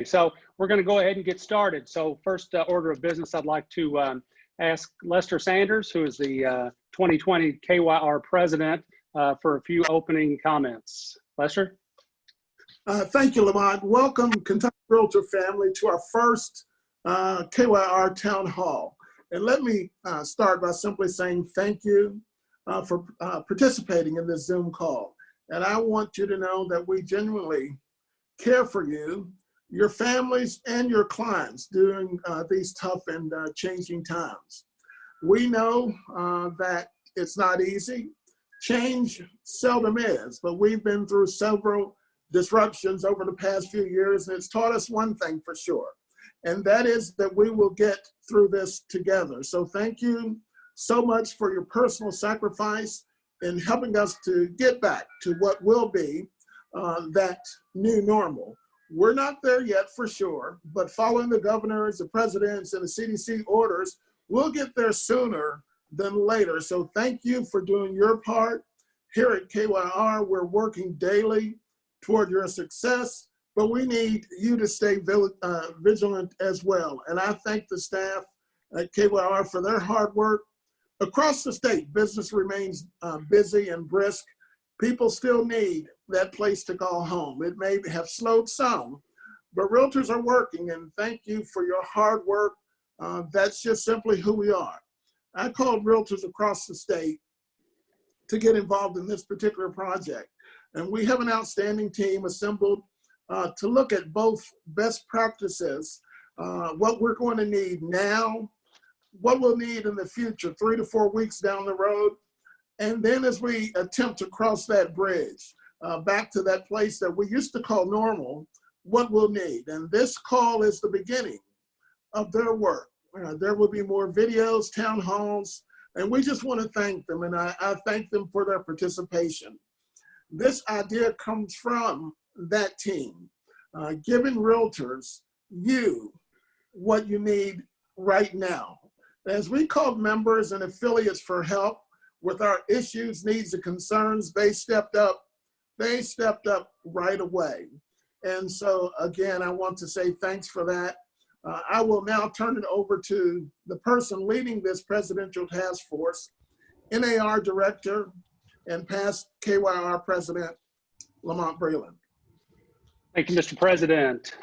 so we're going to go ahead and get started. So first order of business, I'd like to ask Lester Sanders, who is the 2020 KYR President, for a few opening comments. Lester? Thank you, Lamont. Welcome, Kentucky Realtor family, to our first KYR Town Hall. And let me start by simply saying thank you for participating in this Zoom call. And I want you to know that we genuinely care for you, your families, and your clients during these tough and changing times. We know that it's not easy. Change seldom is, but we've been through several disruptions over the past few years, and it's taught us one thing for sure, and that is that we will get through this together. So thank you so much for your personal sacrifice in helping us to get back to what will be that new normal. We're not there yet for sure, but following the governors, the presidents, and the CDC orders, we'll get there sooner than later. So thank you for doing your part. Here at KYR, we're working daily toward your success, but we need you to stay vigilant as well. And I thank the staff at KYR for their hard work. Across the state, business remains busy and brisk. People still need that place to call home. It may have slowed some, but realtors are working, and thank you for your hard work. That's just simply who we are. I called realtors across the state to get involved in this particular project, and we have an outstanding team assembled to look at both best practices, what we're going to need now, what we'll need in the future, 3 to 4 weeks down the road. And then as we attempt to cross that bridge back to that place that we used to call normal, what we'll need. And this call is the beginning of their work. There will be more videos, town halls, and we just want to thank them. And I thank them for their participation. This idea comes from that team, giving realtors what you need right now. As we called members and affiliates for help with our issues, needs, and concerns, they stepped up right away. And so again, I want to say thanks for that. I will now turn it over to the person leading this presidential task force, NAR Director and past KYR President, Lamont Breland. Thank you, Mr. President.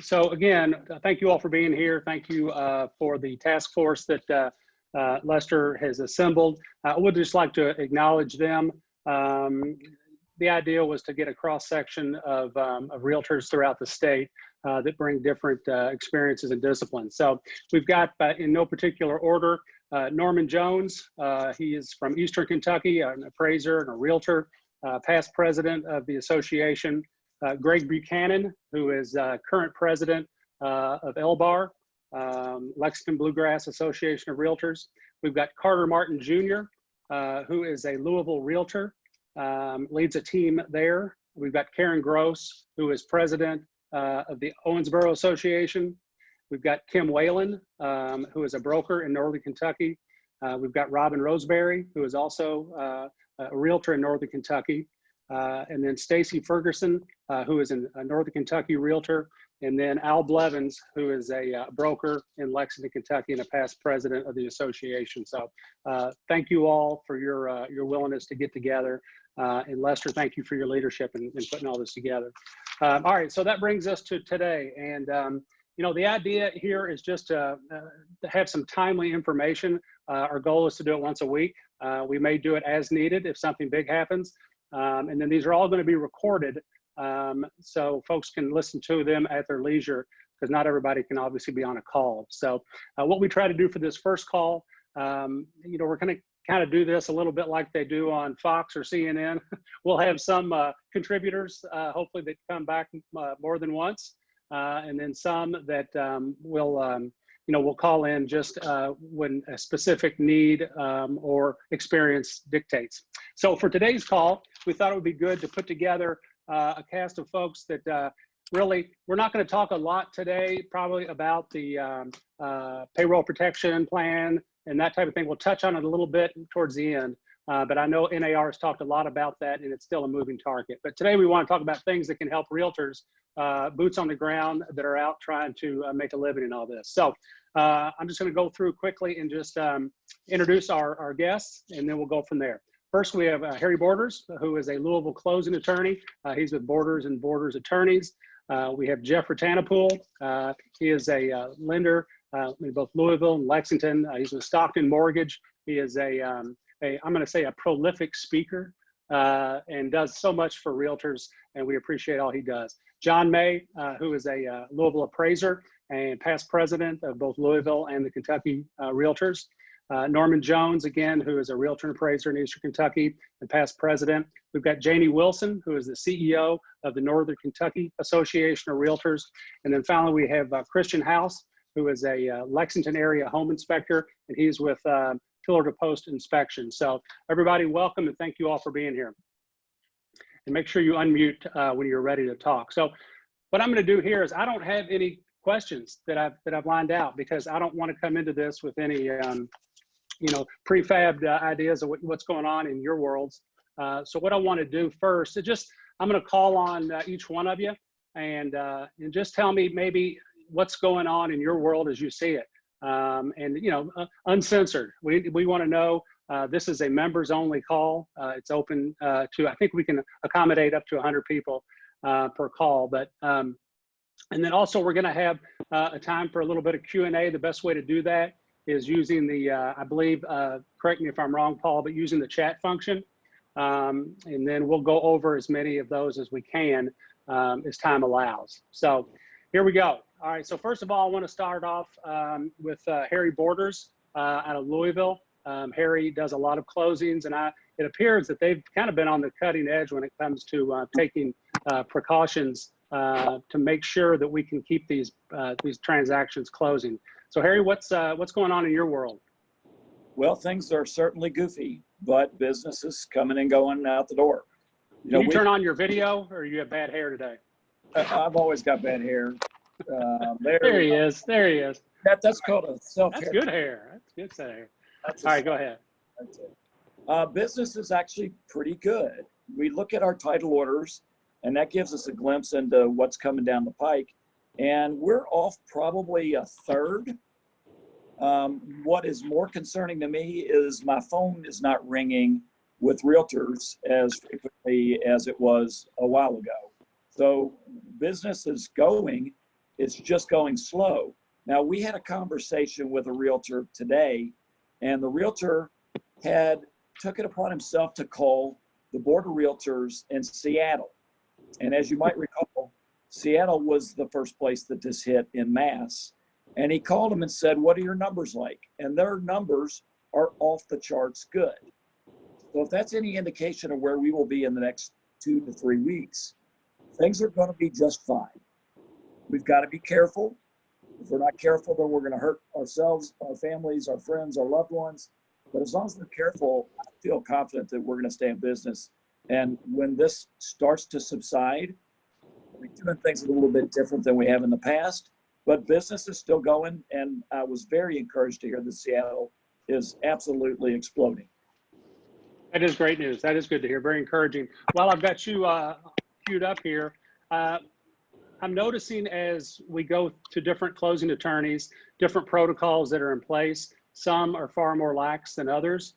So again, thank you all for being here. Thank you for the task force that Lester has assembled. I would just like to acknowledge them. The idea was to get a cross-section of realtors throughout the state that bring different experiences and disciplines. So we've got, in no particular order, Norman Jones. He is from Eastern Kentucky, an appraiser and a realtor, past president of the association. Greg Buchanan, who is current president of LBAR, Lexington Bluegrass Association of Realtors. We've got Carter Martin Jr., who is a Louisville realtor, leads a team there. We've got Karen Gross, who is president of the Owensboro Association. We've got Kim Whalen, who is a broker in Northern Kentucky. We've got Robin Roseberry, who is also a realtor in Northern Kentucky. And then Stacy Ferguson, who is a Northern Kentucky realtor. And then Al Blevins, who is a broker in Lexington, Kentucky, and a past president of the association. So thank you all for your willingness to get together. And Lester, thank you for your leadership in putting all this together. All right, so that brings us to today. And you know, the idea here is just to have some timely information. Our goal is to do it once a week. We may do it as needed if something big happens. And then these are all going to be recorded so folks can listen to them at their leisure, because not everybody can obviously be on a call. So what we try to do for this first call, you know, we're going to kind of do this a little bit like they do on Fox or CNN. We'll have some contributors, hopefully, that come back more than once, and then some that you know, we'll call in just when a specific need or experience dictates. So for today's call, we thought it would be good to put together a cast of folks that really, we're not going to talk a lot today, probably about the payroll protection plan and that type of thing. We'll touch on it a little bit towards the end. but I know NAR has talked a lot about that, and it's still a moving target. But today we want to talk about things that can help realtors, boots on the ground, that are out trying to make a living in all this. So I'm just going to go through quickly and just introduce our guests, and then we'll go from there. First, we have Harry Borders, who is a Louisville closing attorney. He's with Borders and Borders Attorneys. We have Jeff Ratanapool. He is a lender in both Louisville and Lexington. He's with Stockton Mortgage. He is I'm going to say a prolific speaker and does so much for realtors, and we appreciate all he does. John May, who is a Louisville appraiser and past president of both Louisville and the Kentucky Realtors. Norman Jones, again, who is a realtor and appraiser in Eastern Kentucky and past president. We've got Janie Wilson, who is the CEO of the Northern Kentucky Association of Realtors. And then finally, we have Christion House, who is a Lexington area home inspector, and he's with Pillar to Post Inspection. So everybody, welcome, and thank you all for being here. And make sure you unmute when you're ready to talk. So what I'm going to do here is I don't have any questions that I've lined out, because I don't want to come into this with any prefabbed ideas of what's going on in your worlds. So what I want to do first is I'm going to call on each one of you and just tell me maybe what's going on in your world as you see it. Uncensored. We want to know. This is a members only call. It's open to, I think we can accommodate up to 100 people per call. But and then also we're going to have a time for a little bit of Q&A. The best way to do that is using the, I believe, correct me if I'm wrong, Paul, but using the chat function. And then we'll go over as many of those as we can as time allows. So here we go. All right, so first of all, I want to start off with Harry Borders out of Louisville. Harry does a lot of closings, and it appears that they've kind of been on the cutting edge when it comes to taking precautions to make sure that we can keep these transactions closing. So Harry, what's going on in your world? Well, things are certainly goofy, but business is coming and going out the door. Can you turn on your video, or you have bad hair today? I've always got bad hair. There he is. There he is. That's called a self-hair. That's good hair. That's good set of hair. All right, go ahead. That's it. Business is actually pretty good. We look at our title orders, and that gives us a glimpse into what's coming down the pike. And we're off probably a third. What is more concerning to me is my phone is not ringing with realtors as frequently as it was a while ago. So business is going, it's just going slow. Now, we had a conversation with a realtor today, and the realtor took it upon himself to call the Board of Realtors in Seattle. And as you might recall, Seattle was the first place that this hit en masse. And he called them and said, what are your numbers like? And their numbers are off the charts good. So if that's any indication of where we will be in the next 2 to 3 weeks, things are going to be just fine. We've got to be careful. If we're not careful, then we're going to hurt ourselves, our families, our friends, our loved ones. But as long as we're careful, I feel confident that we're going to stay in business. And when this starts to subside, we're doing things a little bit different than we have in the past, but business is still going. And I was very encouraged to hear that Seattle is absolutely exploding. That is great news. That is good to hear. Very encouraging. While I've got you queued up here, I'm noticing as we go to different closing attorneys, different protocols that are in place. Some are far more lax than others.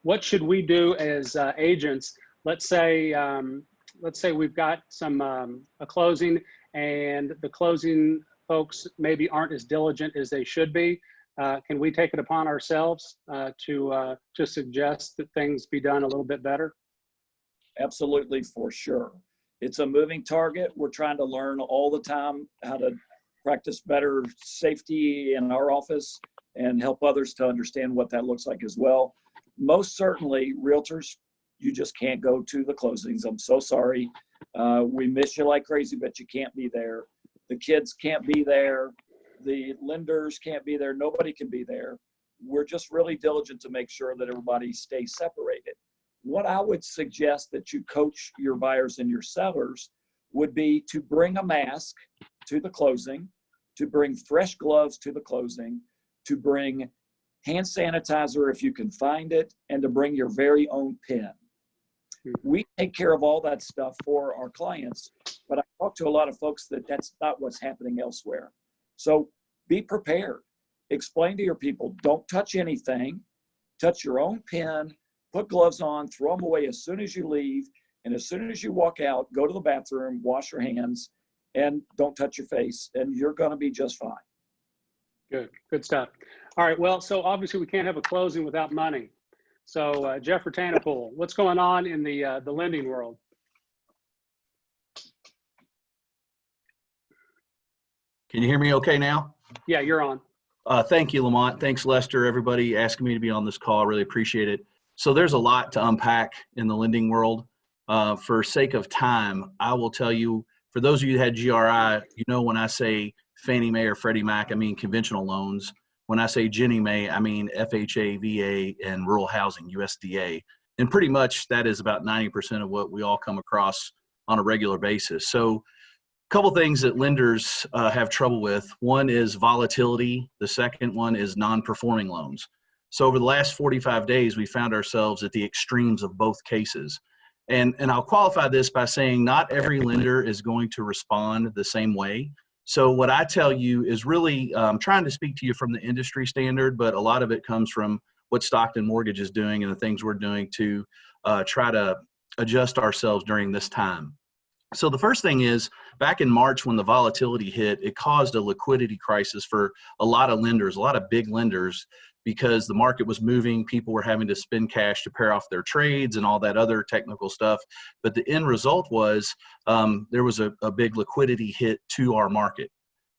What should we do as agents? Let's say we've got a closing, and the closing folks maybe aren't as diligent as they should be. Can we take it upon ourselves to suggest that things be done a little bit better? Absolutely, for sure. It's a moving target. We're trying to learn all the time how to practice better safety in our office and help others to understand what that looks like as well. Most certainly, realtors, you just can't go to the closings. I'm so sorry. We miss you like crazy, but you can't be there. The kids can't be there. The lenders can't be there. Nobody can be there. We're just really diligent to make sure that everybody stays separated. What I would suggest that you coach your buyers and your sellers would be to bring a mask to the closing, to bring fresh gloves to the closing, to bring hand sanitizer if you can find it, and to bring your very own pen. We take care of all that stuff for our clients, but I talk to a lot of folks that that's not what's happening elsewhere. So be prepared. Explain to your people, don't touch anything, touch your own pen, put gloves on, throw them away as soon as you leave, and as soon as you walk out, go to the bathroom, wash your hands, and don't touch your face, and you're going to be just fine. Good stuff. All right, well, so obviously we can't have a closing without money. So Jeff Ratanapool, what's going on in the lending world? Can you hear me okay now? Yeah, you're on. Thank you, Lamont. Thanks, Lester, everybody asking me to be on this call. I really appreciate it. So there's a lot to unpack in the lending world. For sake of time, I will tell you, for those of you that had GRI, you know when I say Fannie Mae or Freddie Mac, I mean conventional loans. When I say Ginnie Mae, I mean FHA, VA, and rural housing, USDA. And pretty much that is about 90% of what we all come across on a regular basis. So a couple things that lenders have trouble with. One is volatility. The second one is non-performing loans. So over the last 45 days, we found ourselves at the extremes of both cases. And I'll qualify this by saying not every lender is going to respond the same way. So what I tell you is really trying to speak to you from the industry standard, but a lot of it comes from what Stockton Mortgage is doing and the things we're doing to try to adjust ourselves during this time. So the first thing is, back in March when the volatility hit, it caused a liquidity crisis for a lot of lenders, a lot of big lenders, because the market was moving, people were having to spend cash to pay off their trades and all that other technical stuff. But the end result was there was a big liquidity hit to our market.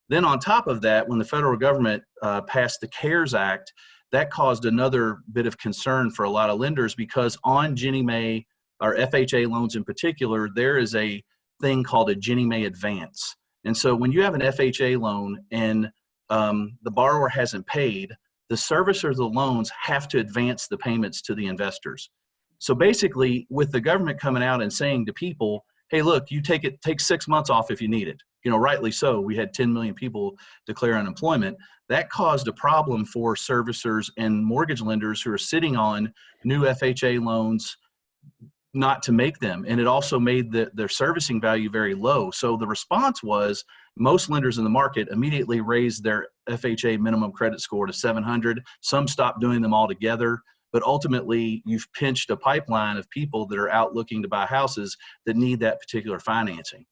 Then on top of that, when the federal government passed the CARES Act, that caused another bit of concern for a lot of lenders, because on Ginnie Mae or FHA loans in particular, there is a thing called a Ginnie Mae advance. And so when you have an FHA loan and the borrower hasn't paid, the servicers of the loans have to advance the payments to the investors. So basically, with the government coming out and saying to people, hey, look, you take 6 months off if you need it. You know, rightly so. We had 10 million people declare unemployment. That caused a problem for servicers and mortgage lenders who are sitting on new FHA loans not to make them. And it also made their servicing value very low. So the response was most lenders in the market immediately raised their FHA minimum credit score to 700. Some stopped doing them altogether. But ultimately, you've pinched a pipeline of people that are out looking to buy houses that need that particular financing.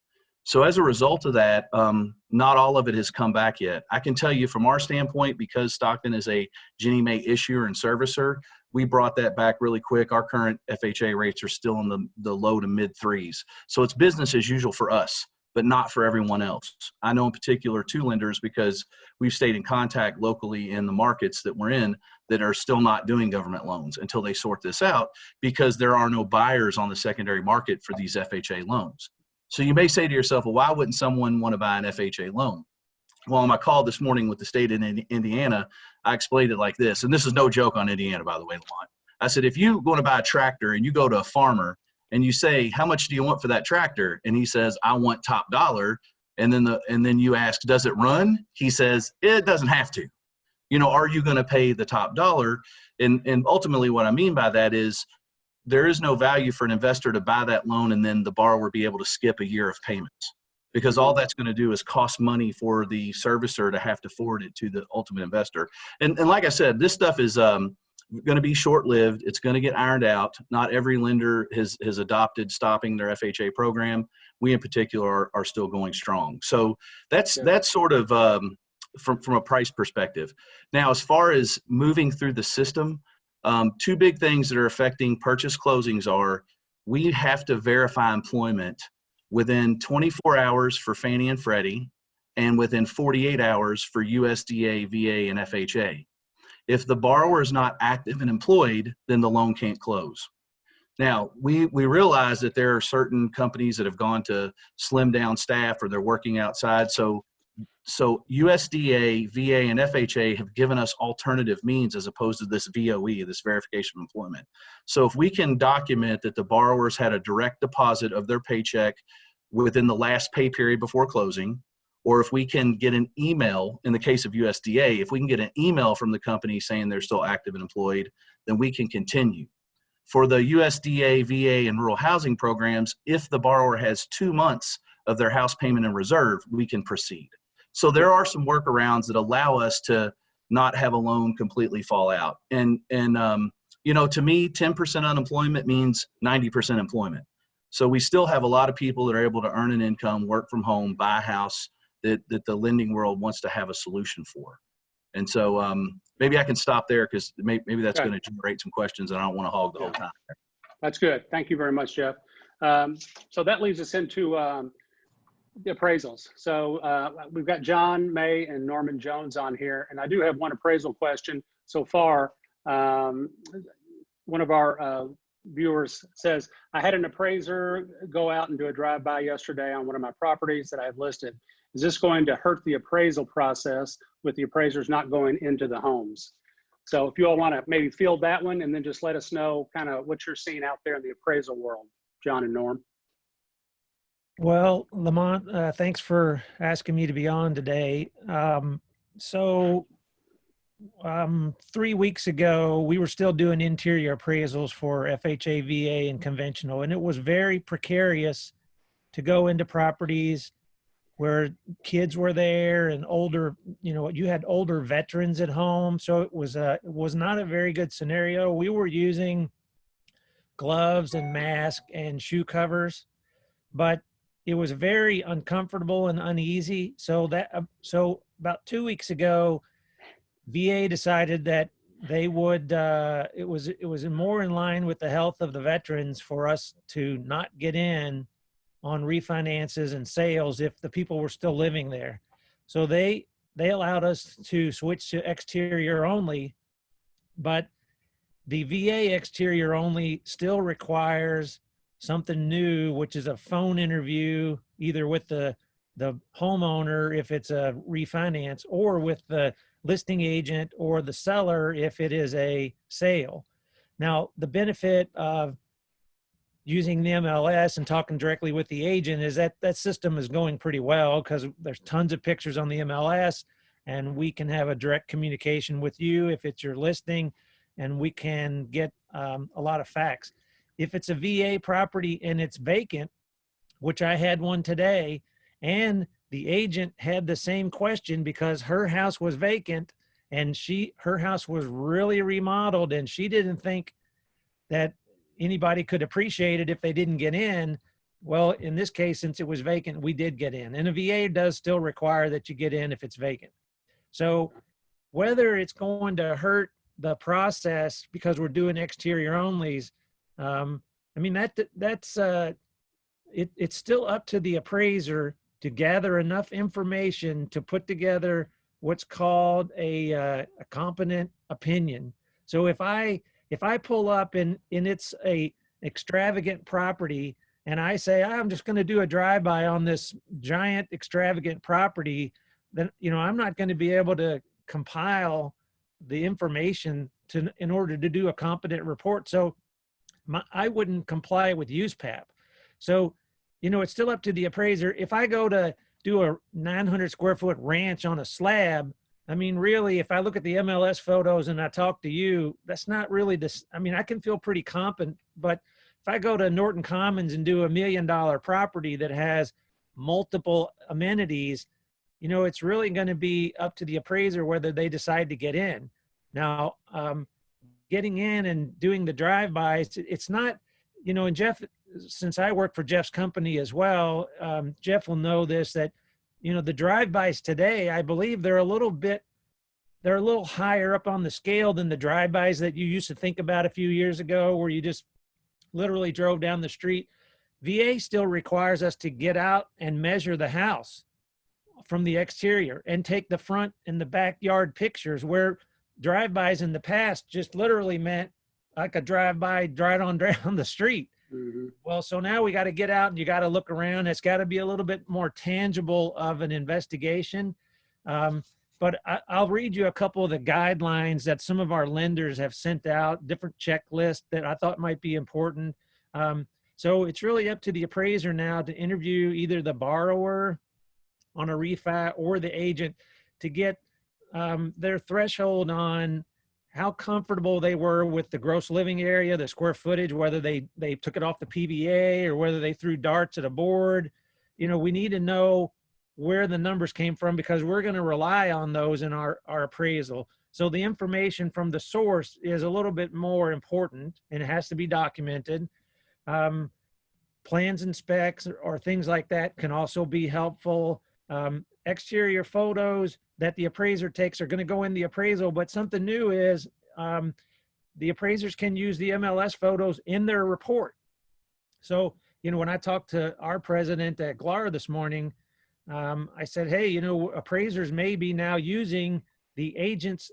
So as a result of that, not all of it has come back yet. I can tell you from our standpoint, because Stockton is a Ginnie Mae issuer and servicer, we brought that back really quick. Our current FHA rates are still in the low to mid threes. So it's business as usual for us, but not for everyone else. I know in particular 2 lenders, because we've stayed in contact locally in the markets that we're in, that are still not doing government loans until they sort this out, because there are no buyers on the secondary market for these FHA loans. So you may say to yourself, well, why wouldn't someone want to buy an FHA loan? Well, on my call this morning with the state of Indiana, I explained it like this, and this is no joke on Indiana, by the way, Lamont. I said, if you're going to buy a tractor and you go to a farmer and you say, how much do you want for that tractor? And he says, I want top dollar. And then you ask, does it run? He says, it doesn't have to. You know, are you going to pay the top dollar? And ultimately what I mean by that is there is no value for an investor to buy that loan and then the borrower be able to skip a year of payments, because all that's going to do is cost money for the servicer to have to forward it to the ultimate investor. And like I said, this stuff is going to be short-lived. It's going to get ironed out. Not every lender has adopted stopping their FHA program. We in particular are still going strong. So that's sort of from a price perspective. Now, as far as moving through the system, 2 big things that are affecting purchase closings are we have to verify employment within 24 hours for Fannie and Freddie and within 48 hours for USDA, VA, and FHA. If the borrower is not active and employed, then the loan can't close. Now, we realize that there are certain companies that have gone to slim down staff or they're working outside. So USDA, VA, and FHA have given us alternative means as opposed to this VOE, this verification of employment. So if we can document that the borrowers had a direct deposit of their paycheck within the last pay period before closing, or if we can get an email, in the case of USDA, if we can get an email from the company saying they're still active and employed, then we can continue. For the USDA, VA, and rural housing programs, if the borrower has 2 months of their house payment in reserve, we can proceed. So there are some workarounds that allow us to not have a loan completely fall out. And you know, to me, 10% unemployment means 90% employment. So we still have a lot of people that are able to earn an income, work from home, buy a house that the lending world wants to have a solution for. And so maybe I can stop there because maybe that's going to generate some questions and I don't want to hog the whole time. That's good. Thank you very much, Jeff. So that leads us into the appraisals. So we've got John, May, and Norman Jones on here. And I do have one appraisal question so far. One of our viewers says, I had an appraiser go out and do a drive-by yesterday on one of my properties that I have listed. Is this going to hurt the appraisal process with the appraisers not going into the homes? So if you all want to maybe field that one and then just let us know kind of what you're seeing out there in the appraisal world, John and Norm. Well, Lamont, thanks for asking me to be on today. 3 weeks ago, we were still doing interior appraisals for FHA, VA, and conventional, and it was very precarious to go into properties where kids were there and older, you know, you had older veterans at home. So it was not a very good scenario. We were using gloves and masks and shoe covers, but it was very uncomfortable and uneasy. So about 2 weeks ago, VA decided that they would, it was more in line with the health of the veterans for us to not get in on refinances and sales if the people were still living there. So they allowed us to switch to exterior only, but the VA exterior only still requires something new, which is a phone interview, either with the homeowner if it's a refinance, or with the listing agent or the seller if it is a sale. Now, the benefit of using the MLS and talking directly with the agent is that that system is going pretty well because there's tons of pictures on the MLS and we can have a direct communication with you if it's your listing, and we can get a lot of facts. If it's a VA property and it's vacant, which I had one today, and the agent had the same question because her house was vacant and her house was really remodeled and she didn't think that anybody could appreciate it if they didn't get in. Well, in this case, since it was vacant, we did get in. And a VA does still require that you get in if it's vacant. So whether it's going to hurt the process because we're doing exterior onlys, I mean, it's still up to the appraiser to gather enough information to put together what's called a competent opinion. So if I pull up and it's a extravagant property and I say, I'm just going to do a drive-by on this giant extravagant property, then, you know, I'm not going to be able to compile the information in order to do a competent report. So I wouldn't comply with USPAP. So, you know, it's still up to the appraiser. If I go to do a 900 square foot ranch on a slab, I mean, really, if I look at the MLS photos and I talk to you, that's not really this. I mean, I can feel pretty competent, but if I go to Norton Commons and do $1 million property that has multiple amenities, you know, it's really going to be up to the appraiser whether they decide to get in. Now, getting in and doing the drive-bys, it's not, you know, and Jeff, since I work for Jeff's company as well, Jeff will know this, that, you know, the drive-bys today, I believe they're a little higher up on the scale than the drive-bys that you used to think about a few years ago, where you just literally drove down the street. VA still requires us to get out and measure the house from the exterior and take the front and the backyard pictures, where drive-bys in the past just literally meant like a drive-by right on down the street. Mm-hmm. Well, so now we got to get out and you got to look around. It's got to be a little bit more tangible of an investigation. But I'll read you a couple of the guidelines that some of our lenders have sent out, different checklists that I thought might be important. So it's really up to the appraiser now to interview either the borrower on a refi or the agent to get their threshold on how comfortable they were with the gross living area, the square footage, whether they took it off the PBA or whether they threw darts at a board. You know, we need to know where the numbers came from because we're going to rely on those in our appraisal. So the information from the source is a little bit more important and it has to be documented. Plans and specs or things like that can also be helpful. Exterior photos that the appraiser takes are going to go in the appraisal, but something new is the appraisers can use the MLS photos in their report. So, you know, when I talked to our president at KYR this morning, I said, hey, you know, appraisers may be now using the agent's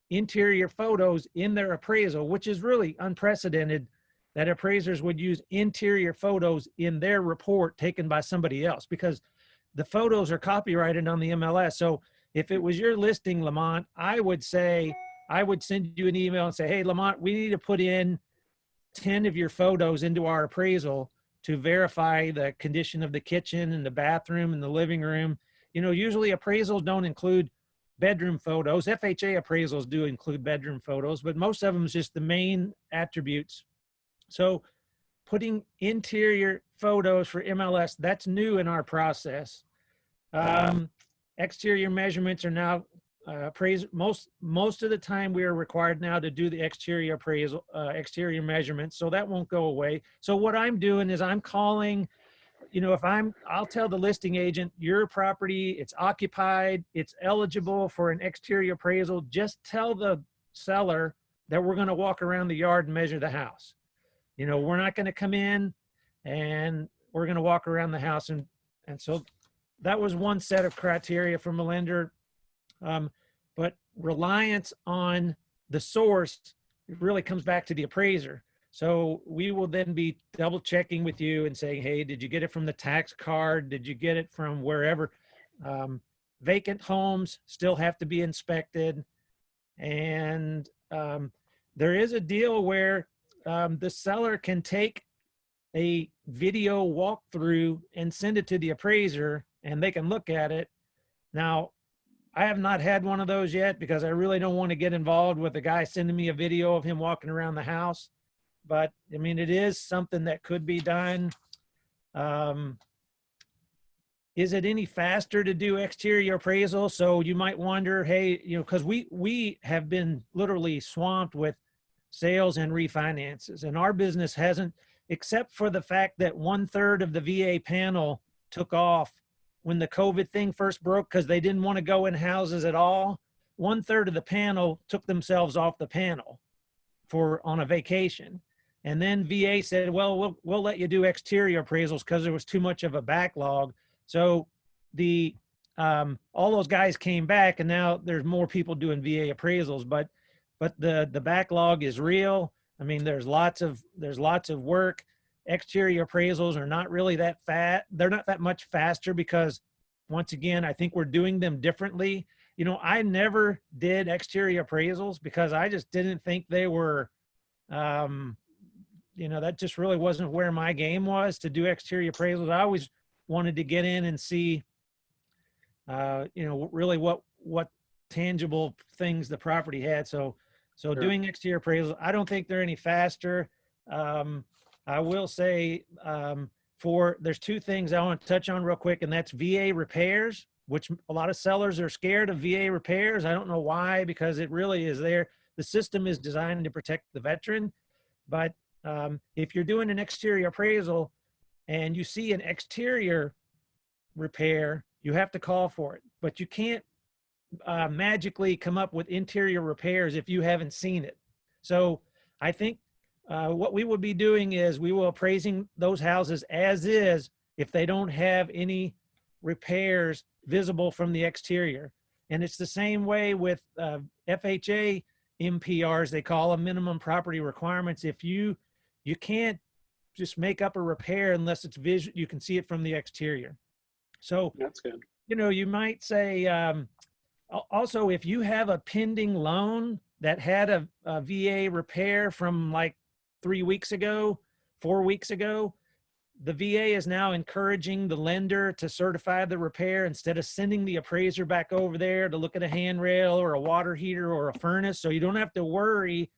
interior photos in their appraisal, which is really unprecedented that appraisers would use interior photos in their report taken by somebody else because the photos are copyrighted on the MLS. So if it was your listing, Lamont, I would say, I would send you an email and say, hey, Lamont, we need to put in 10 of your photos into our appraisal to verify the condition of the kitchen and the bathroom and the living room. You know, usually appraisals don't include bedroom photos. FHA appraisals do include bedroom photos, but most of them is just the main attributes. So putting interior photos for MLS, that's new in our process. Exterior measurements are now appraised. Most of the time we are required now to do the exterior appraisal, exterior measurements. So that won't go away. So what I'm doing is I'm calling, you know, I'll tell the listing agent, your property, it's occupied, it's eligible for an exterior appraisal. Just tell the seller that we're going to walk around the yard and measure the house. You know, we're not going to come in and we're going to walk around the house. And so that was one set of criteria from a lender. But reliance on the source really comes back to the appraiser. So we will then be double checking with you and saying, hey, did you get it from the tax card? Did you get it from wherever? Vacant homes still have to be inspected. And there is a deal where the seller can take a video walkthrough and send it to the appraiser and they can look at it. Now, I have not had one of those yet because I really don't want to get involved with a guy sending me a video of him walking around the house. But I mean, it is something that could be done. Is it any faster to do exterior appraisal? So you might wonder, hey, you know, because we have been literally swamped with sales and refinances, and our business hasn't, except for the fact that 1/3 of the VA panel took off when the COVID thing first broke because they didn't want to go in houses at all. 1/3 of the panel took themselves off the panel on a vacation. And then VA said, well, we'll let you do exterior appraisals because there was too much of a backlog. So all those guys came back and now there's more people doing VA appraisals, but the backlog is real. I mean, there's lots of work. Exterior appraisals are not really that fast. They're not that much faster because once again, I think we're doing them differently. You know, I never did exterior appraisals because I just didn't think they were, you know, that just really wasn't where my game was to do exterior appraisals. I always wanted to get in and see, you know, really what tangible things the property had. So Sure. Doing exterior appraisals, I don't think they're any faster. I will say there's two things I want to touch on real quick, and that's VA repairs, which a lot of sellers are scared of VA repairs. I don't know why, because it really is there. The system is designed to protect the veteran, but if you're doing an exterior appraisal and you see an exterior repair, you have to call for it, but you can't magically come up with interior repairs if you haven't seen it. So I think what we will be doing is we will appraising those houses as is if they don't have any repairs visible from the exterior. And it's the same way with FHA MPRs, they call them minimum property requirements. If you can't just make up a repair unless it's visual, you can see it from the exterior. So That's good. You know, you might say, also, if you have a pending loan that had a VA repair from like 3 weeks ago, 4 weeks ago, the VA is now encouraging the lender to certify the repair instead of sending the appraiser back over there to look at a handrail or a water heater or a furnace. So you don't have to worry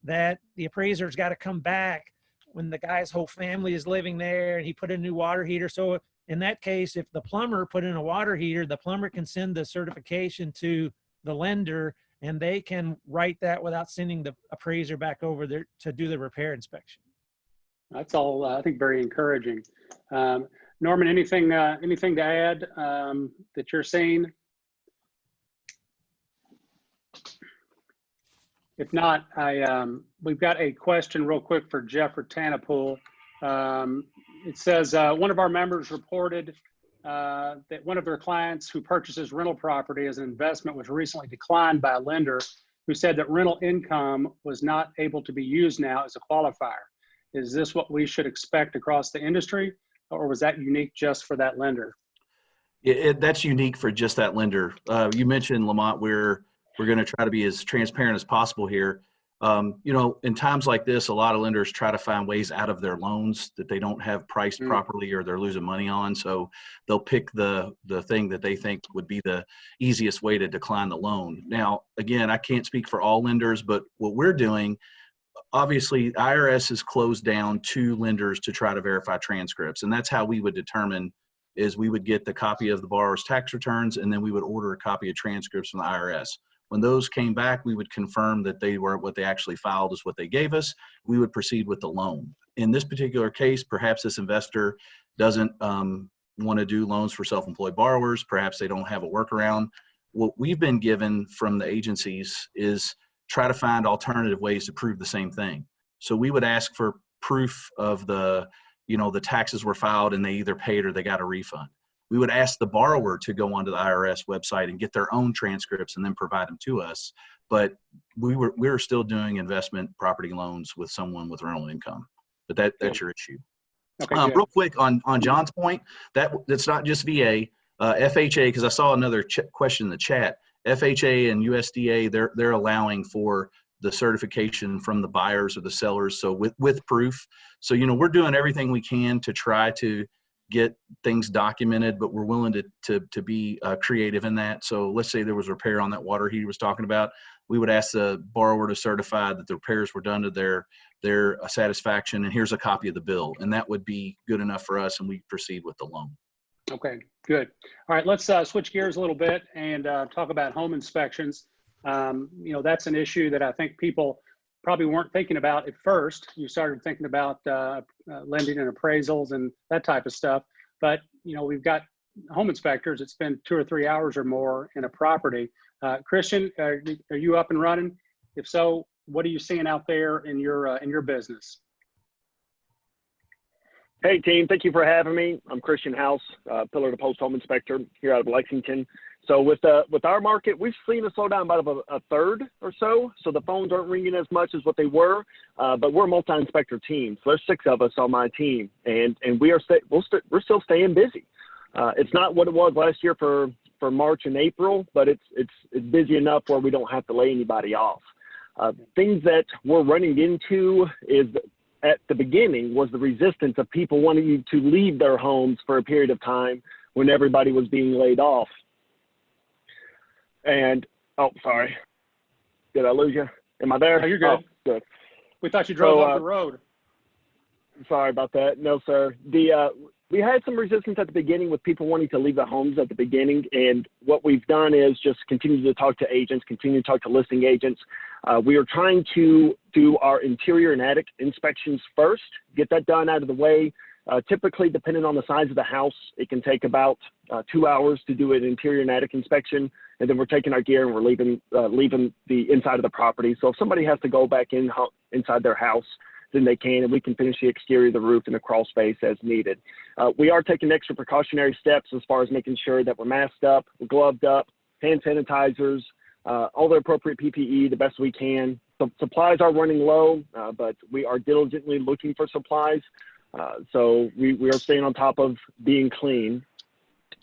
that the appraiser's got to come back when the guy's whole family is living there and he put in a new water heater. So in that case, if the plumber put in a water heater, the plumber can send the certification to the lender and they can write that without sending the appraiser back over there to do the repair inspection. That's all, I think, very encouraging. Norman, anything to add that you're seeing? If not, we've got a question real quick for Jeff Ratanapool. It says, one of our members reported that one of their clients who purchases rental property as an investment was recently declined by a lender who said that rental income was not able to be used now as a qualifier. Is this what we should expect across the industry, or was that unique just for that lender? That's unique for just that lender. You mentioned, Lamont, we're going to try to be as transparent as possible here. You know, in times like this, a lot of lenders try to find ways out of their loans that they don't have priced properly or they're losing money on. So they'll pick the thing that they think would be the easiest way to decline the loan. Now, again, I can't speak for all lenders, but what we're doing, obviously, IRS has closed down 2 lenders to try to verify transcripts. And that's how we would determine is we would get the copy of the borrower's tax returns, and then we would order a copy of transcripts from the IRS. When those came back, we would confirm that they were what they actually filed is what they gave us. We would proceed with the loan. In this particular case, perhaps this investor doesn't want to do loans for self-employed borrowers. Perhaps they don't have a workaround. What we've been given from the agencies is try to find alternative ways to prove the same thing. So we would ask for proof of the taxes were filed and they either paid or they got a refund. We would ask the borrower to go onto the IRS website and get their own transcripts and then provide them to us. But we were still doing investment property loans with someone with rental income. But that's your issue. Okay, real quick on John's point, that's not just VA, FHA, because I saw another question in the chat. FHA and USDA, they're allowing for the certification from the buyers or the sellers, so with proof. So we're doing everything we can to try to get things documented, but we're willing to be creative in that. So let's say there was a repair on that water he was talking about. We would ask the borrower to certify that the repairs were done to their satisfaction, and here's a copy of the bill, and that would be good enough for us, and we proceed with the loan. Okay, good. All right, let's switch gears a little bit and talk about home inspections. That's an issue that I think people probably weren't thinking about at first. You started thinking about lending and appraisals and that type of stuff. But, we've got home inspectors that spend 2 or 3 hours or more in a property. Christion, are you up and running? If so, what are you seeing out there in your business? Hey team, thank you for having me. I'm Christion House, pillar to post home inspector here out of Lexington. So with our market, we've seen a slowdown about a third or so. So the phones aren't ringing as much as what they were, but we're a multi-inspector team. So there's 6 of us on my team, and we're still staying busy. It's not what it was last year for March and April, but it's busy enough where we don't have to lay anybody off. Things that we're running into is at the beginning was the resistance of people wanting to leave their homes for a period of time when everybody was being laid off. And, oh, sorry. Did I lose you? Am I there? Oh, you're good. Oh, good. We thought you drove off the road. Sorry about that. No, sir. We had some resistance at the beginning with people wanting to leave the homes at the beginning. And what we've done is just continue to talk to agents, continue to talk to listing agents. We are trying to do our interior and attic inspections first, get that done out of the way. Typically, depending on the size of the house, it can take about 2 hours to do an interior and attic inspection. And then we're taking our gear and we're leaving the inside of the property. So if somebody has to go back inside their house, then they can, and we can finish the exterior of the roof and the crawl space as needed. We are taking extra precautionary steps as far as making sure that we're masked up, we're gloved up, hand sanitizers, all the appropriate PPE the best we can. Supplies are running low, but we are diligently looking for supplies. So we are staying on top of being clean.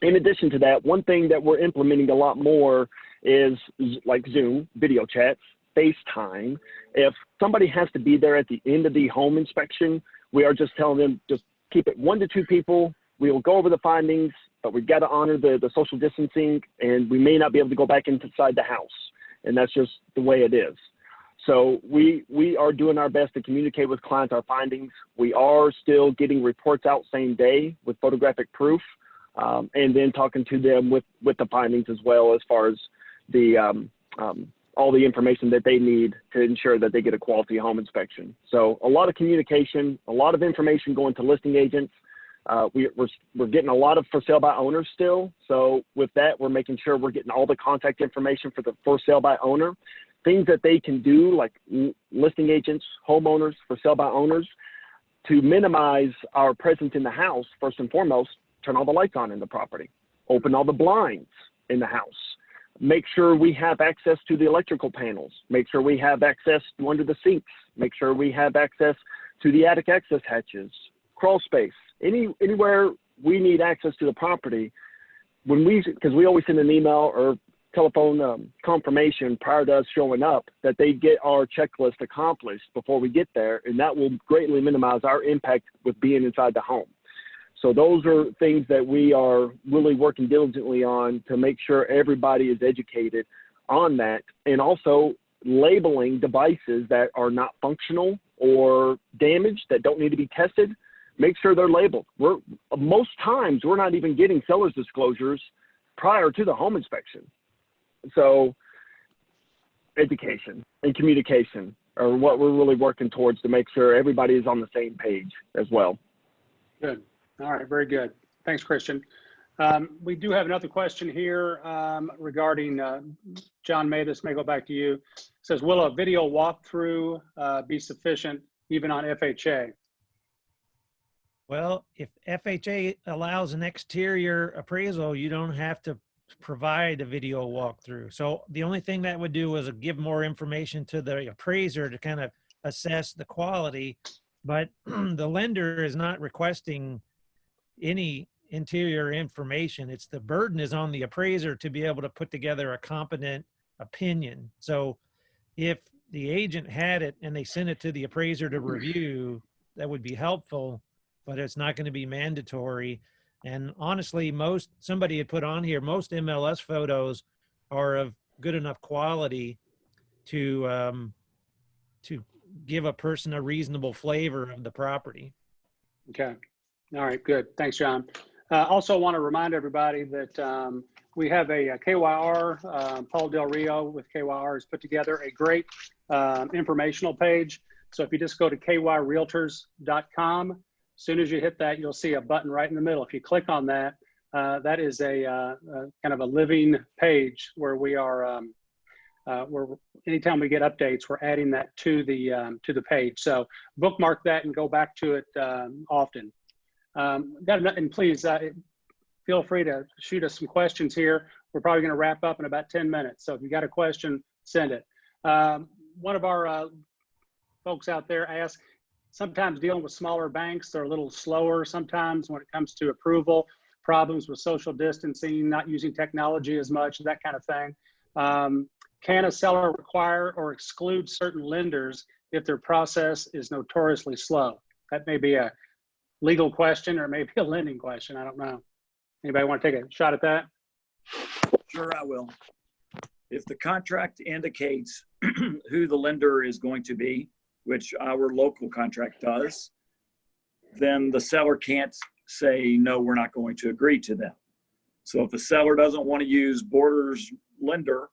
In addition to that, one thing that we're implementing a lot more is like Zoom, video chats, FaceTime. If somebody has to be there at the end of the home inspection, we are just telling them, just keep it 1 to 2 people. We will go over the findings, but we've got to honor the social distancing, and we may not be able to go back inside the house. And that's just the way it is. So we are doing our best to communicate with clients our findings. We are still getting reports out same day with photographic proof, and then talking to them with the findings as well, as far as the all the information that they need to ensure that they get a quality home inspection. So a lot of communication, a lot of information going to listing agents. We're getting a lot of for sale by owners still. So with that, we're making sure we're getting all the contact information for the for sale by owner. Things that they can do, like listing agents, homeowners, for sale by owners, to minimize our presence in the house. First and foremost, turn all the lights on in the property, open all the blinds in the house, make sure we have access to the electrical panels, make sure we have access to under the sinks, make sure we have access to the attic access hatches, crawl space, anywhere we need access to the property. Because we always send an email or telephone confirmation prior to us showing up that they get our checklist accomplished before we get there, and that will greatly minimize our impact with being inside the home. So those are things that we are really working diligently on to make sure everybody is educated on that, and also labeling devices that are not functional or damaged that don't need to be tested. Make sure they're labeled. Most times we're not even getting seller's disclosures prior to the home inspection. So education and communication are what we're really working towards to make sure everybody is on the same page as well. Good. All right. Very good. Thanks, Christian. We do have another question here regarding John May. This may go back to you. It says, will a video walkthrough be sufficient even on FHA? Well, if FHA allows an exterior appraisal, you don't have to provide a video walkthrough. So the only thing that would do is give more information to the appraiser to kind of assess the quality, but the lender is not requesting any interior information. It's the burden is on the appraiser to be able to put together a competent opinion. So if the agent had it and they sent it to the appraiser to review, that would be helpful, but it's not going to be mandatory. And honestly, somebody had put on here, most MLS photos are of good enough quality to give a person a reasonable flavor of the property. Okay. All right. Good. Thanks, John. Also want to remind everybody that we have a KYR, Paul Del Rio with KYR has put together a great informational page. So if you just go to kyrrealtors.com, as soon as you hit that, you'll see a button right in the middle. If you click on that, that is a kind of a living page where we are, anytime we get updates, we're adding that to the page. So bookmark that and go back to it often. And please feel free to shoot us some questions here. We're probably going to wrap up in about 10 minutes. So if you got a question, send it. One of our folks out there asked, sometimes dealing with smaller banks, they're a little slower sometimes when it comes to approval, problems with social distancing, not using technology as much, that kind of thing. Can a seller require or exclude certain lenders if their process is notoriously slow? That may be a legal question or maybe a lending question. I don't know. Anybody want to take a shot at that? Sure, I will. If the contract indicates who the lender is going to be, which our local contract does, then the seller can't say, no, we're not going to agree to them. So if the seller doesn't want to use Borders lender,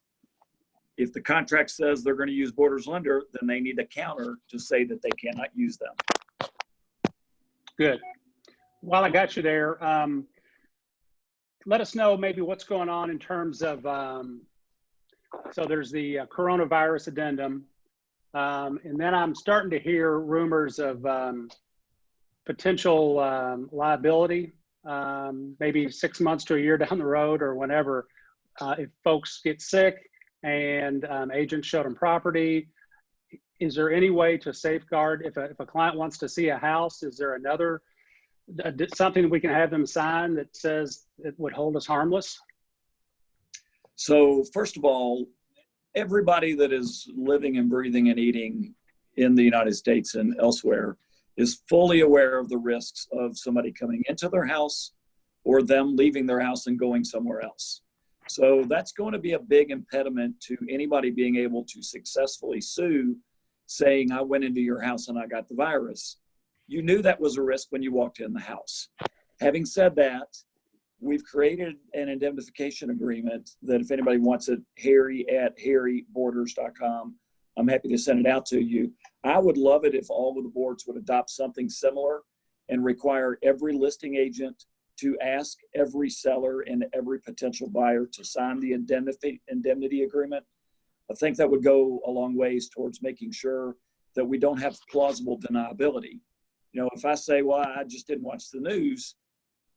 if the contract says they're going to use Borders lender, then they need a counter to say that they cannot use them. Good. While I got you there, let us know maybe what's going on in terms of, so there's the coronavirus addendum. And then I'm starting to hear rumors of potential liability, maybe 6 months to a year down the road or whenever, if folks get sick and agents showed them property. Is there any way to safeguard if a client wants to see a house? Is there something we can have them sign that says it would hold us harmless? So first of all, everybody that is living and breathing and eating in the United States and elsewhere is fully aware of the risks of somebody coming into their house or them leaving their house and going somewhere else. So that's going to be a big impediment to anybody being able to successfully sue, saying, I went into your house and I got the virus. You knew that was a risk when you walked in the house. Having said that, we've created an indemnification agreement that if anybody wants it, harry@harryborders.com, I'm happy to send it out to you. I would love it if all of the boards would adopt something similar and require every listing agent to ask every seller and every potential buyer to sign the indemnity agreement. I think that would go a long ways towards making sure that we don't have plausible deniability. You know, if I say, well, I just didn't watch the news,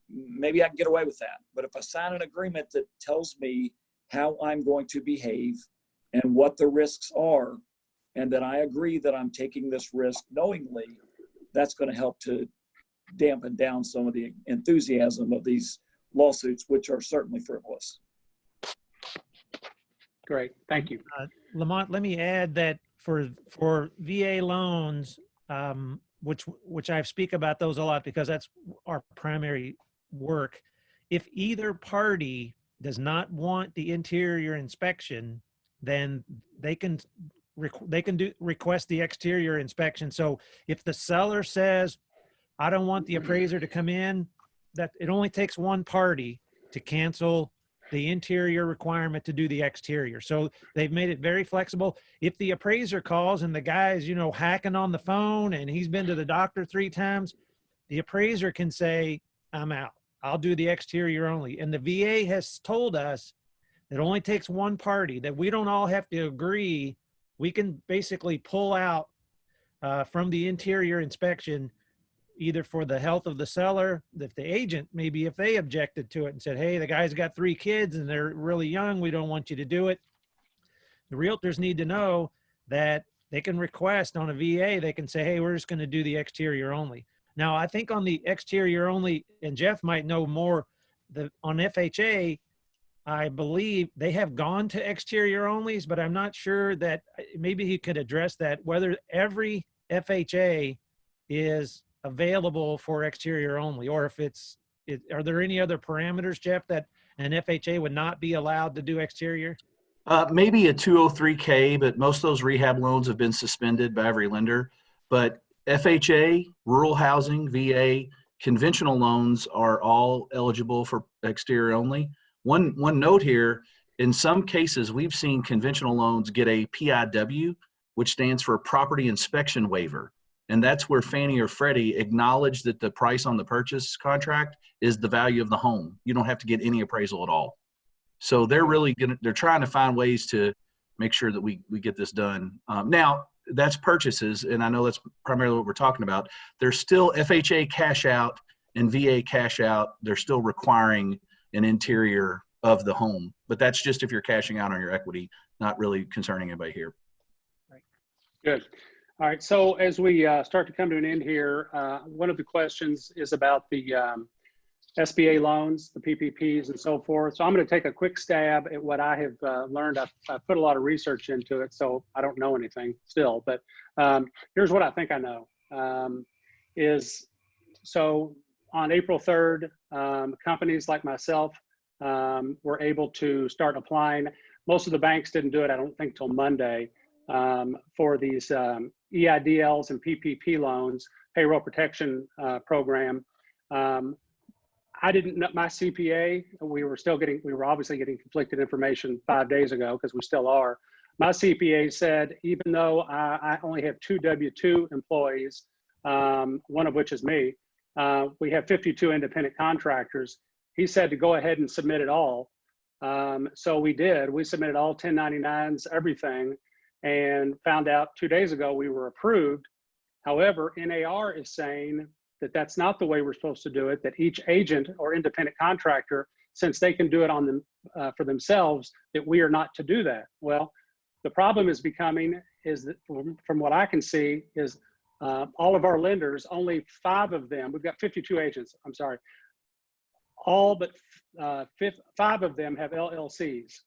maybe I can get away with that. But if I sign an agreement that tells me how I'm going to behave and what the risks are, and that I agree that I'm taking this risk knowingly, that's going to help to dampen down some of the enthusiasm of these lawsuits, which are certainly frivolous. Great, thank you. Lamont, let me add that for VA loans, which I speak about those a lot because that's our primary work. If either party does not want the interior inspection, then they can request the exterior inspection. So if the seller says, I don't want the appraiser to come in, that it only takes one party to cancel the interior requirement to do the exterior. So they've made it very flexible. If the appraiser calls and the guy's, you know, hacking on the phone and he's been to the doctor 3 times, the appraiser can say, I'm out. I'll do the exterior only. And the VA has told us it only takes one party, that we don't all have to agree. We can basically pull out from the interior inspection, either for the health of the seller, if the agent, maybe if they objected to it and said, hey, the guy's got 3 kids and they're really young, we don't want you to do it. The realtors need to know that they can request on a VA, they can say, hey, we're just going to do the exterior only. Now, I think on the exterior only, and Jeff might know more, on FHA, I believe they have gone to exterior onlys, but I'm not sure that maybe he could address that, whether every FHA is available for exterior only, or if are there any other parameters, Jeff, that an FHA would not be allowed to do exterior? Maybe a 203K, but most of those rehab loans have been suspended by every lender. But FHA, rural housing, VA, conventional loans are all eligible for exterior only. One note here, in some cases, we've seen conventional loans get a PIW, which stands for Property Inspection Waiver. And that's where Fannie or Freddie acknowledge that the price on the purchase contract is the value of the home. You don't have to get any appraisal at all. So they're really they're trying to find ways to make sure that we get this done. Now, that's purchases, and I know that's primarily what we're talking about. There's still FHA cash out and VA cash out. They're still requiring an interior of the home, but that's just if you're cashing out on your equity, not really concerning anybody here. Right. Good. All right. So as we start to come to an end here, one of the questions is about the SBA loans, the PPPs and so forth. So I'm going to take a quick stab at what I have learned. I've put a lot of research into it, so I don't know anything still, but here's what I think I know. So on April 3rd, companies like myself were able to start applying. Most of the banks didn't do it, I don't think, till Monday for these EIDLs and PPP loans, payroll protection program. I didn't know my CPA. We were obviously getting conflicted information 5 days ago, because we still are. My CPA said, even though I only have 2 W-2 employees, one of which is me, we have 52 independent contractors. He said to go ahead and submit it all. So we did. We submitted all 1099s, everything, and found out 2 days ago we were approved. However, NAR is saying that that's not the way we're supposed to do it, that each agent or independent contractor, since they can do it on them for themselves, that we are not to do that. Well, the problem is that from what I can see is all of our lenders, only 5 of them, we've got 52 agents, I'm sorry, all but 5 of them have LLCs.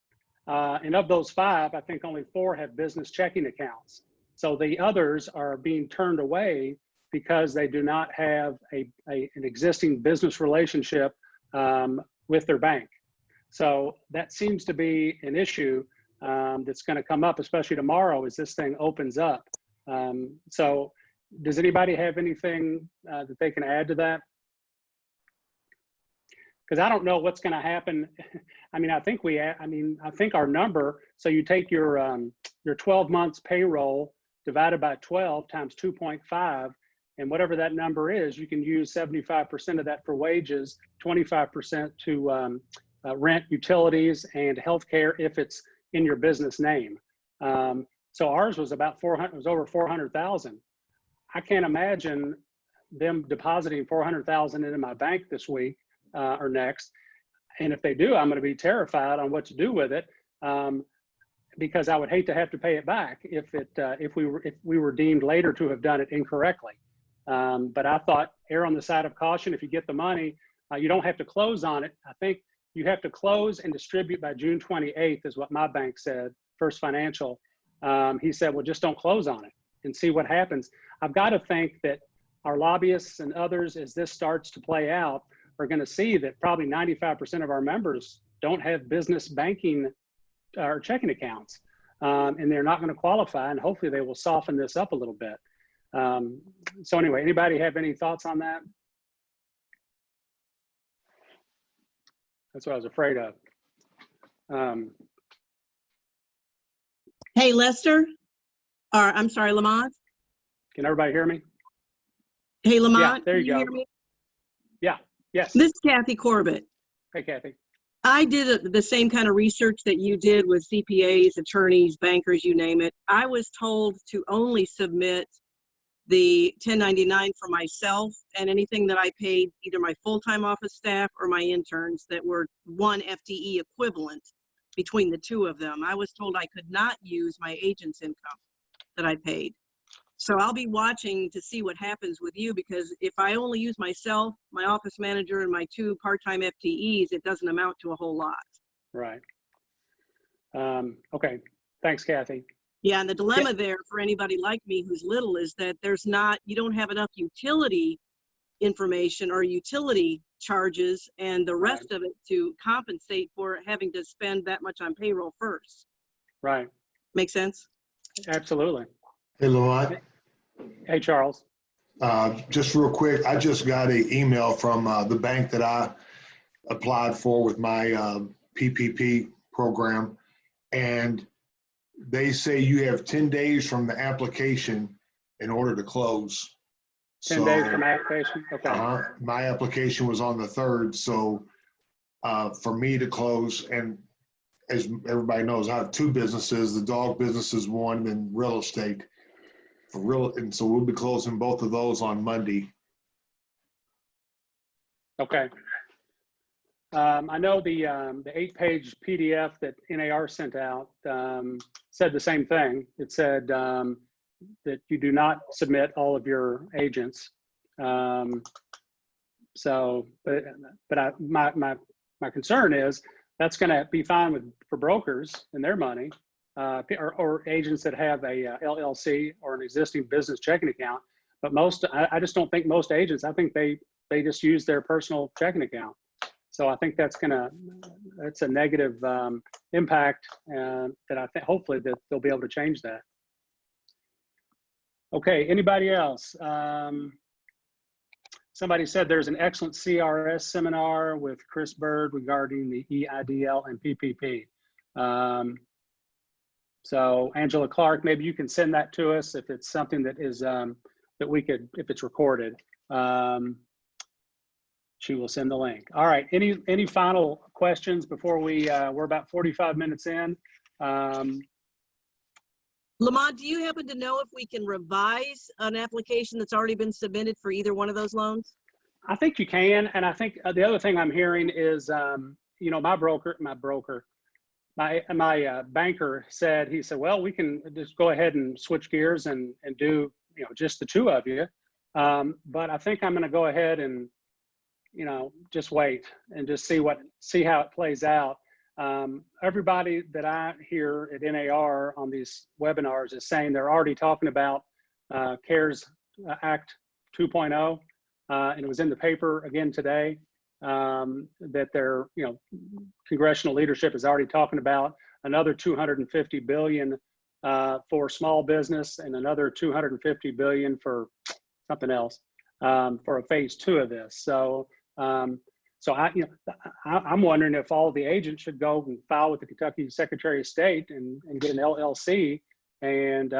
And of those 5, I think only 4 have business checking accounts. So the others are being turned away because they do not have an existing business relationship with their bank. So that seems to be an issue that's going to come up, especially tomorrow as this thing opens up. So does anybody have anything that they can add to that? Because I don't know what's going to happen. I mean, I think our number, so you take your 12 months payroll divided by 12 times 2.5, and whatever that number is, you can use 75% of that for wages, 25% to rent, utilities, and healthcare if it's in your business name. So ours was about 400, it was over 400,000. I can't imagine them depositing 400,000 into my bank this week or next. And if they do, I'm going to be terrified on what to do with it, because I would hate to have to pay it back if we were deemed later to have done it incorrectly. But I thought, err on the side of caution. If you get the money, you don't have to close on it. I think you have to close and distribute by June 28th is what my bank said, First Financial. He said, well, just don't close on it and see what happens. I've got to think that our lobbyists and others, as this starts to play out, are going to see that probably 95% of our members don't have business banking or checking accounts, and they're not going to qualify, and hopefully they will soften this up a little bit. So anyway, anybody have any thoughts on that? That's what I was afraid of. Hey, Lester, or I'm sorry, Lamont. Can everybody hear me? Hey, Lamont, Yeah, there you can go. hear me? Yeah, yes. This is Kathy Corbett. Hey, Kathy. I did the same kind of research that you did with CPAs, attorneys, bankers, you name it. I was told to only submit the 1099 for myself and anything that I paid either my full-time office staff or my interns that were 1 FTE equivalent between the two of them. I was told I could not use my agent's income that I paid. So I'll be watching to see what happens with you, because if I only use myself, my office manager, and my 2 part-time FTEs, it doesn't amount to a whole lot. Right. Okay. Thanks, Kathy. Yeah, and the dilemma there for anybody like me who's little is that you don't have enough utility information or utility charges and the rest of it to compensate for having to spend that much on payroll first. Right. Make sense? Absolutely. Hey, Lamont. Hey, Charles. Just real quick, I just got an email from the bank that I applied for with my PPP program, and they say you have 10 days from the application in order to close. 10 days from application? Okay. My application was on the 3rd, so for me to close, and as everybody knows, I have 2 businesses. The dog business is one, and then real estate. And so we'll be closing both of those on Monday. Okay. I know the 8-page PDF that NAR sent out said the same thing. It said that you do not submit all of your agents. So, but my concern is that's going to be fine for brokers and their money, or agents that have a LLC or an existing business checking account. But I just don't think most agents, I think they just use their personal checking account. So I think that's a negative impact that I think hopefully that they'll be able to change that. Okay, anybody else? Somebody said there's an excellent CRS seminar with Chris Bird regarding the EIDL and PPP. So Angela Clark, maybe you can send that to us if it's something that is that we could, if it's recorded. She will send the link. All right, any final questions before we're about 45 minutes in. Lamont, do you happen to know if we can revise an application that's already been submitted for either one of those loans? I think you can, and I think the other thing I'm hearing is, you know, my banker said, he said, well, we can just go ahead and switch gears and do, you know, just the 2 of you. But I think I'm going to go ahead and, you know, just wait and just see how it plays out. Everybody that I hear at NAR on these webinars is saying they're already talking about CARES Act 2.0, and it was in the paper again today, that their, congressional leadership is already talking about another $250 billion for small business and another $250 billion for something else, for a phase 2 of this. So, I'm wondering if all the agents should go and file with the Kentucky Secretary of State and get an LLC and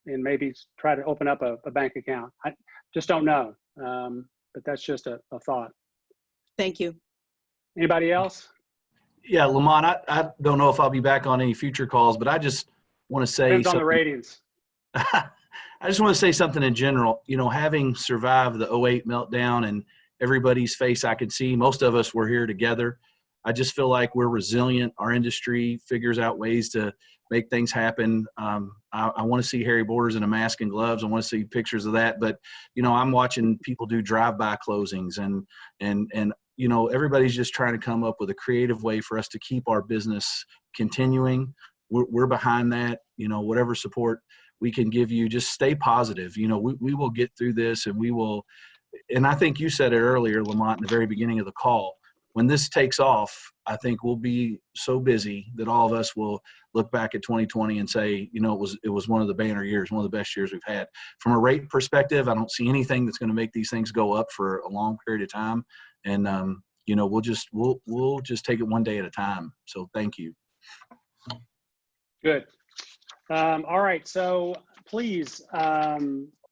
maybe try to open up a bank account. I just don't know, but that's just a thought. Thank you. Anybody else? Yeah, Lamont, I don't know if I'll be back on any future calls, but I just want to say Depends on the something. ratings. I just want to say something in general. Having survived the 08 meltdown and everybody's face I could see, most of us were here together. I just feel like we're resilient. Our industry figures out ways to make things happen. I want to see Harry Borders in a mask and gloves. I want to see pictures of that. But, I'm watching people do drive-by closings and everybody's just trying to come up with a creative way for us to keep our business continuing. We're behind that. Whatever support we can give you, just stay positive. We will get through this, and we will. And I think you said it earlier, Lamont, in the very beginning of the call. When this takes off, I think we'll be so busy that all of us will look back at 2020 and say, it was one of the banner years, one of the best years we've had. From a rate perspective, I don't see anything that's going to make these things go up for a long period of time. And we'll just take it one day at a time. So thank you. Good. All right. So please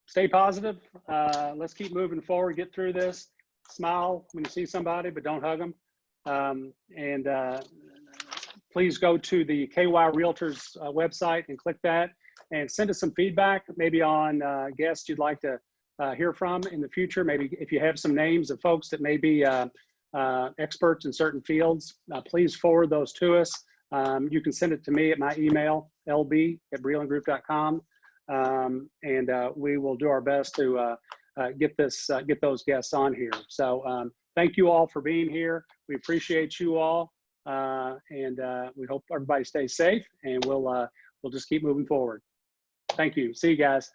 stay positive. Let's keep moving forward. Get through this. Smile when you see somebody, but don't hug them. Please go to the KYR Realtors website and click that, and send us some feedback, maybe on guests you'd like to hear from in the future. Maybe if you have some names of folks that may be experts in certain fields, please forward those to us. You can send it to me at my email, lb@brelandgroup.com, and we will do our best to get those guests on here. So thank you all for being here. We appreciate you all, and we hope everybody stays safe, and we'll just keep moving forward. Thank you. See you guys.